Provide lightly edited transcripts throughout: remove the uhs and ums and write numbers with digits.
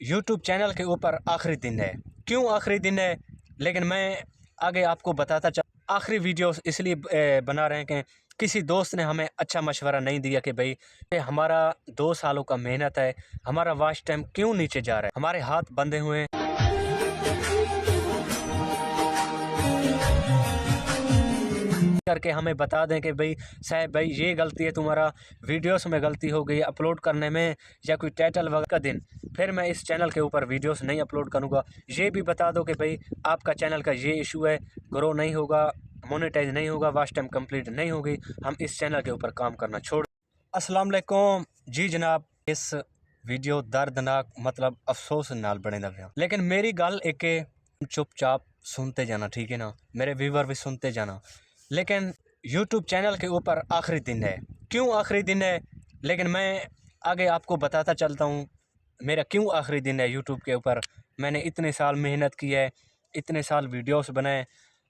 YouTube channel के ऊपर आखिरी दिन है। क्यों आखिरी दिन है, लेकिन मैं आगे आपको बताता चल। आखिरी वीडियोस इसलिए बना रहे हैं कि किसी दोस्त ने हमें अच्छा मशवरा नहीं दिया कि भाई हमारा 2 सालों का मेहनत है, हमारा वॉच टाइम क्यों नीचे जा रहा है, हमारे हाथ बंधे हुए हैं करके हमें बता दें कि भाई साहब भाई ये गलती है तुम्हारा, वीडियोस में गलती हो गई अपलोड करने में या कोई टाइटल वगैरह का दिन, फिर मैं इस चैनल के ऊपर वीडियोस नहीं अपलोड करूँगा। ये भी बता दो कि भाई आपका चैनल का ये इशू है, ग्रो नहीं होगा, मोनेटाइज नहीं होगा, वॉच टाइम कंप्लीट नहीं होगी, हम इस चैनल के ऊपर काम करना छोड़। अस्सलाम वालेकुम जी जनाब, इस वीडियो दर्दनाक मतलब अफसोस नाल बने लग गया, लेकिन मेरी गल एक चुपचाप सुनते जाना, ठीक है ना, मेरे व्यूवर भी सुनते जाना। लेकिन यूट्यूब चैनल के ऊपर आखिरी दिन है। क्यों आखिरी दिन है, लेकिन मैं आगे आपको बताता चलता हूँ मेरा क्यों आखिरी दिन है यूट्यूब के ऊपर। मैंने इतने साल मेहनत की है, इतने साल वीडियोस बनाए,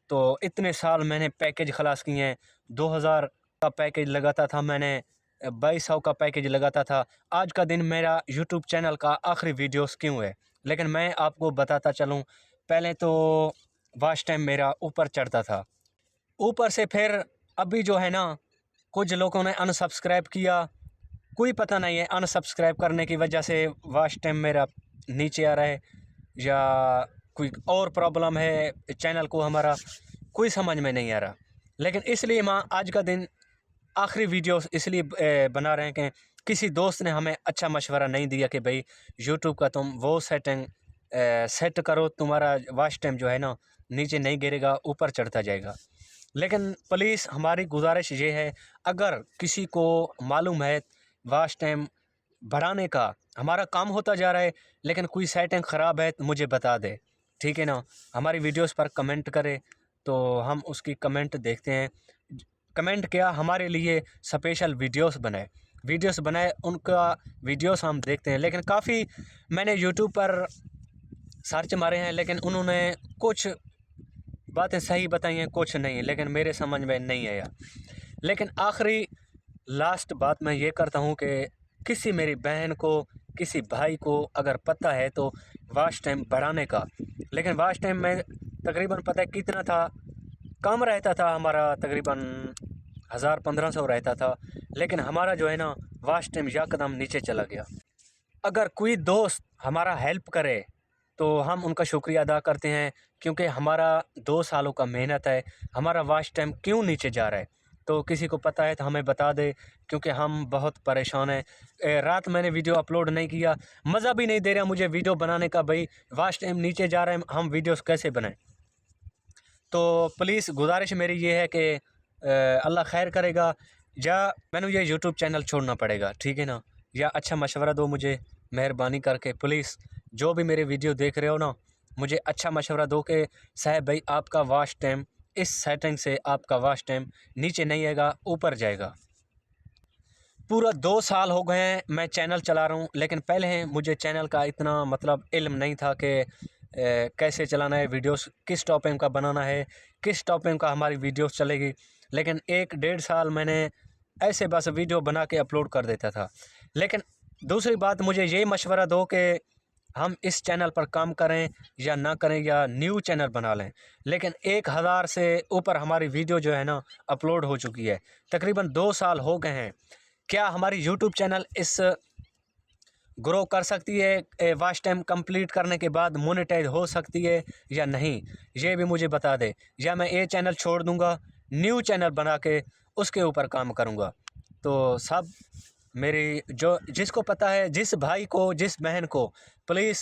तो इतने साल मैंने पैकेज खलास किए हैं। 2000 का पैकेज लगाता था मैंने, 2200 का पैकेज लगाता था। आज का दिन मेरा यूट्यूब चैनल का आखिरी वीडियोस क्यों है, लेकिन मैं आपको बताता चलूँ। पहले तो वॉच टाइम मेरा ऊपर चढ़ता था, ऊपर से फिर अभी जो है ना कुछ लोगों ने अनसब्सक्राइब किया, कोई पता नहीं है अनसब्सक्राइब करने की वजह से वॉच टाइम मेरा नीचे आ रहा है या कोई और प्रॉब्लम है चैनल को हमारा, कोई समझ में नहीं आ रहा। लेकिन इसलिए मैं आज का दिन आखिरी वीडियोस इसलिए बना रहे हैं कि किसी दोस्त ने हमें अच्छा मशवरा नहीं दिया कि भाई यूट्यूब का तुम वो सेट करो, तुम्हारा वॉच टाइम जो है ना नीचे नहीं गिरेगा, ऊपर चढ़ता जाएगा। लेकिन प्लीज़ हमारी गुजारिश ये है, अगर किसी को मालूम है वॉच टाइम बढ़ाने का, हमारा काम होता जा रहा है लेकिन कोई सेटिंग ख़राब है तो मुझे बता दे, ठीक है ना। हमारी वीडियोस पर कमेंट करे तो हम उसकी कमेंट देखते हैं। कमेंट किया हमारे लिए स्पेशल वीडियोस बनाए उनका वीडियोस हम देखते हैं। लेकिन काफ़ी मैंने यूट्यूब पर सर्च मारे हैं, लेकिन उन्होंने कुछ बातें सही बताई हैं, कुछ नहीं, लेकिन मेरे समझ में नहीं आया। लेकिन आखिरी लास्ट बात मैं ये करता हूँ कि किसी मेरी बहन को, किसी भाई को अगर पता है तो वॉच टाइम बढ़ाने का, लेकिन वॉच टाइम में तकरीबन पता है कितना था, कम रहता था हमारा, तकरीबन 1000-1500 रहता था, लेकिन हमारा जो है ना वॉच टाइम यकदम नीचे चला गया। अगर कोई दोस्त हमारा हेल्प करे तो हम उनका शुक्रिया अदा करते हैं, क्योंकि हमारा 2 सालों का मेहनत है, हमारा वॉच टाइम क्यों नीचे जा रहा है। तो किसी को पता है तो हमें बता दे, क्योंकि हम बहुत परेशान हैं। रात मैंने वीडियो अपलोड नहीं किया, मज़ा भी नहीं दे रहा मुझे वीडियो बनाने का, भाई वॉच टाइम नीचे जा रहा है, हम वीडियोस कैसे बनाएं। तो प्लीज़ गुजारिश मेरी ये है कि अल्लाह खैर करेगा, या मैंने ये यूट्यूब चैनल छोड़ना पड़ेगा, ठीक है ना, या अच्छा मशवरा दो मुझे मेहरबानी करके। प्लीज़ जो भी मेरे वीडियो देख रहे हो ना, मुझे अच्छा मशवरा दो कि साहब भाई आपका वॉच टाइम इस सेटिंग से आपका वॉच टाइम नीचे नहीं आएगा, ऊपर जाएगा। पूरा 2 साल हो गए हैं मैं चैनल चला रहा हूँ, लेकिन पहले मुझे चैनल का इतना मतलब इल्म नहीं था कि कैसे चलाना है, वीडियोस किस टॉपिक का बनाना है, किस टॉपिक का हमारी वीडियोस चलेगी। लेकिन 1-1.5 साल मैंने ऐसे बस वीडियो बना के अपलोड कर देता था। लेकिन दूसरी बात, मुझे ये मशवरा दो कि हम इस चैनल पर काम करें या ना करें, या न्यू चैनल बना लें। लेकिन 1000 से ऊपर हमारी वीडियो जो है ना अपलोड हो चुकी है, तकरीबन 2 साल हो गए हैं। क्या हमारी यूट्यूब चैनल इस ग्रो कर सकती है, वॉच टाइम कंप्लीट करने के बाद मोनेटाइज हो सकती है या नहीं, ये भी मुझे बता दे, या मैं ये चैनल छोड़ दूंगा, न्यू चैनल बना के उसके ऊपर काम करूंगा। तो सब मेरी जो जिसको पता है, जिस भाई को, जिस बहन को, प्लीज़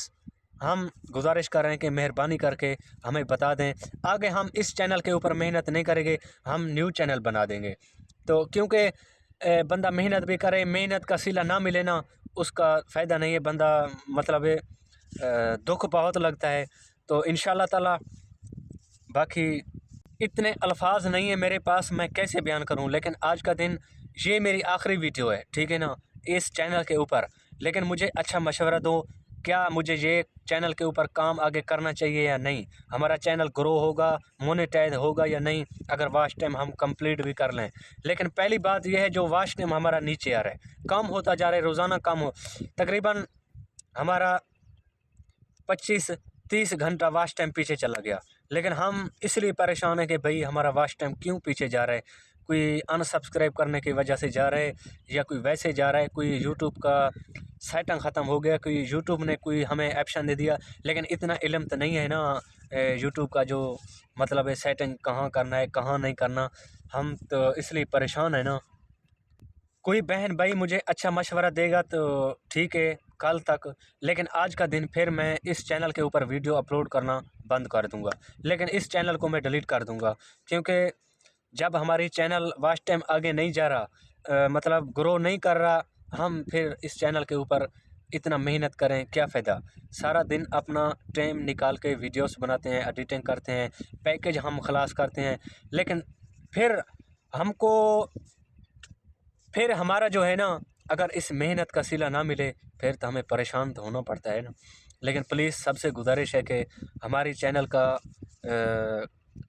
हम गुजारिश कर रहे हैं कि मेहरबानी करके हमें बता दें। आगे हम इस चैनल के ऊपर मेहनत नहीं करेंगे, हम न्यू चैनल बना देंगे। तो क्योंकि बंदा मेहनत भी करे, मेहनत का सिला ना मिले ना, उसका फ़ायदा नहीं है। बंदा मतलब दुख बहुत लगता है। तो इंशाल्लाह ताला, बाकी इतने अल्फाज नहीं है मेरे पास, मैं कैसे बयान करूं। लेकिन आज का दिन ये मेरी आखिरी वीडियो है, ठीक है ना, इस चैनल के ऊपर। लेकिन मुझे अच्छा मशवरा दो, क्या मुझे ये चैनल के ऊपर काम आगे करना चाहिए या नहीं, हमारा चैनल ग्रो होगा, मोनेटाइज होगा या नहीं, अगर वॉच टाइम हम कंप्लीट भी कर लें। लेकिन पहली बात यह है, जो वॉच टाइम हमारा नीचे आ रहा है, कम होता जा रहा है, रोज़ाना कम हो, तकरीबन हमारा 25-30 घंटा वॉच टाइम पीछे चला गया। लेकिन हम इसलिए परेशान हैं कि भाई हमारा वॉच टाइम क्यों पीछे जा रहा है। कोई अनसब्सक्राइब करने की वजह से जा रहा है या कोई वैसे जा रहा है, कोई यूट्यूब का सेटिंग ख़त्म हो गया, कोई यूट्यूब ने कोई हमें ऑप्शन दे दिया। लेकिन इतना इल्म तो नहीं है ना यूट्यूब का, जो मतलब है सेटिंग कहाँ करना है कहाँ नहीं करना। हम तो इसलिए परेशान है ना। कोई बहन भाई मुझे अच्छा मशवरा देगा तो ठीक है कल तक, लेकिन आज का दिन फिर मैं इस चैनल के ऊपर वीडियो अपलोड करना बंद कर दूंगा। लेकिन इस चैनल को मैं डिलीट कर दूंगा, क्योंकि जब हमारी चैनल वॉच टाइम आगे नहीं जा रहा, मतलब ग्रो नहीं कर रहा, हम फिर इस चैनल के ऊपर इतना मेहनत करें क्या फ़ायदा। सारा दिन अपना टाइम निकाल के वीडियोस बनाते हैं, एडिटिंग करते हैं, पैकेज हम खलास करते हैं, लेकिन फिर हमको फिर हमारा जो है ना, अगर इस मेहनत का सिला ना मिले फिर तो हमें परेशान तो होना पड़ता है ना। लेकिन प्लीज़ सबसे गुजारिश है कि हमारी चैनल का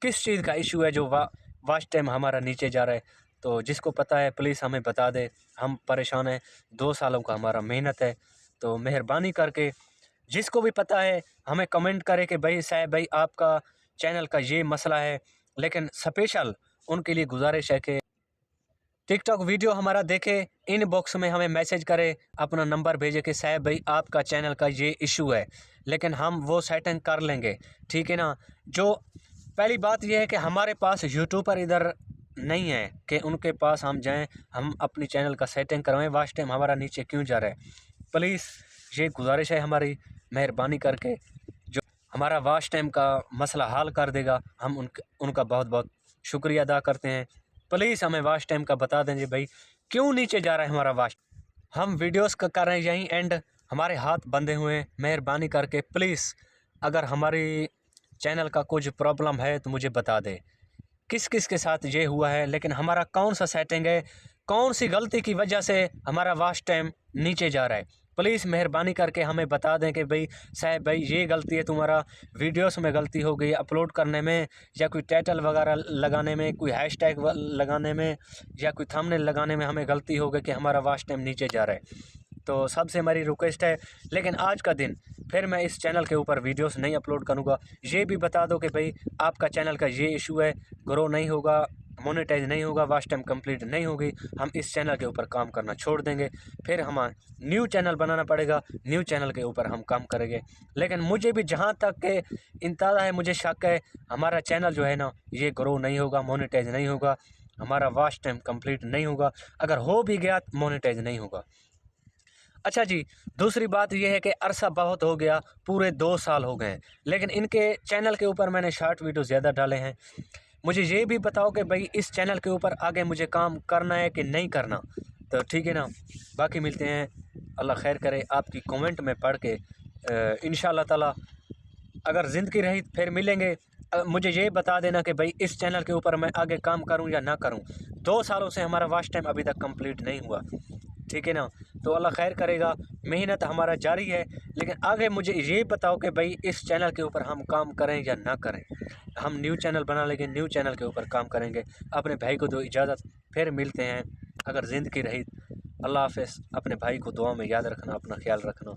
किस चीज़ का इशू है जो वॉच टाइम हमारा नीचे जा रहा है, तो जिसको पता है प्लीज़ हमें बता दे। हम परेशान हैं, 2 सालों का हमारा मेहनत है, तो मेहरबानी करके जिसको भी पता है हमें कमेंट करे कि भाई साहब भाई आपका चैनल का ये मसला है। लेकिन स्पेशल उनके लिए गुजारिश है कि टिकटॉक वीडियो हमारा देखे, इन बॉक्स में हमें मैसेज करे, अपना नंबर भेजे कि साहब भाई आपका चैनल का ये इशू है, लेकिन हम वो सेटिंग कर लेंगे, ठीक है ना। जो पहली बात यह है कि हमारे पास यूट्यूबर इधर नहीं है कि उनके पास हम जाएं, हम अपनी चैनल का सेटिंग करवाएं। वॉच टाइम हमारा नीचे क्यों जा रहा है, प्लीज़ ये गुजारिश है हमारी, मेहरबानी करके जो हमारा वॉच टाइम का मसला हल कर देगा, हम उनका बहुत बहुत शुक्रिया अदा करते हैं। प्लीज़ हमें वॉच टाइम का बता देंगे भाई क्यों नीचे जा रहा है हमारा वॉच। हम वीडियोस का कर रहे हैं यहीं एंड, हमारे हाथ बंधे हुए हैं। मेहरबानी करके प्लीज़ अगर हमारी चैनल का कुछ प्रॉब्लम है तो मुझे बता दे, किस किस के साथ ये हुआ है, लेकिन हमारा कौन सा सेटिंग है, कौन सी गलती की वजह से हमारा वॉच टाइम नीचे जा रहा है। प्लीज़ मेहरबानी करके हमें बता दें कि भाई साहब भाई ये गलती है तुम्हारा, वीडियोस में गलती हो गई अपलोड करने में, या कोई टाइटल वगैरह लगाने में, कोई हैशटैग लगाने में, या कोई थंबनेल लगाने में हमें गलती हो गई कि हमारा वॉच टाइम नीचे जा रहा है। तो सबसे हमारी रिक्वेस्ट है, लेकिन आज का दिन फिर मैं इस चैनल के ऊपर वीडियोस नहीं अपलोड करूँगा। ये भी बता दो कि भाई आपका चैनल का ये इशू है, ग्रो नहीं होगा, मोनेटाइज नहीं होगा, वॉच टाइम कंप्लीट नहीं होगी, हम इस चैनल के ऊपर काम करना छोड़ देंगे, फिर हमें न्यू चैनल बनाना पड़ेगा, न्यू चैनल के ऊपर हम काम करेंगे। लेकिन मुझे भी जहाँ तक के इंतज़ा है, मुझे शक है हमारा चैनल जो है ना ये ग्रो नहीं होगा, मोनेटाइज नहीं होगा, हमारा वॉच टाइम कंप्लीट नहीं होगा, अगर हो भी गया मोनेटाइज नहीं होगा। अच्छा जी, दूसरी बात यह है कि अरसा बहुत हो गया, पूरे 2 साल हो गए, लेकिन इनके चैनल के ऊपर मैंने शॉर्ट वीडियो ज़्यादा डाले हैं। मुझे ये भी बताओ कि भाई इस चैनल के ऊपर आगे मुझे काम करना है कि नहीं करना, तो ठीक है ना। बाकी मिलते हैं, अल्लाह खैर करे, आपकी कमेंट में पढ़ के इंशाअल्लाह ताला अगर ज़िंदगी रही फिर मिलेंगे। मुझे ये बता देना कि भाई इस चैनल के ऊपर मैं आगे काम करूं या ना करूं। 2 सालों से हमारा वॉच टाइम अभी तक कंप्लीट नहीं हुआ, ठीक है ना। तो अल्लाह खैर करेगा, मेहनत हमारा जारी है, लेकिन आगे मुझे ये बताओ कि भाई इस चैनल के ऊपर हम काम करें या ना करें। हम न्यू चैनल बना लेंगे, न्यू चैनल के ऊपर काम करेंगे। अपने भाई को दो इजाज़त, फिर मिलते हैं अगर ज़िंदगी रही। अल्लाह हाफ़िज़, अपने भाई को दुआ में याद रखना, अपना ख्याल रखना।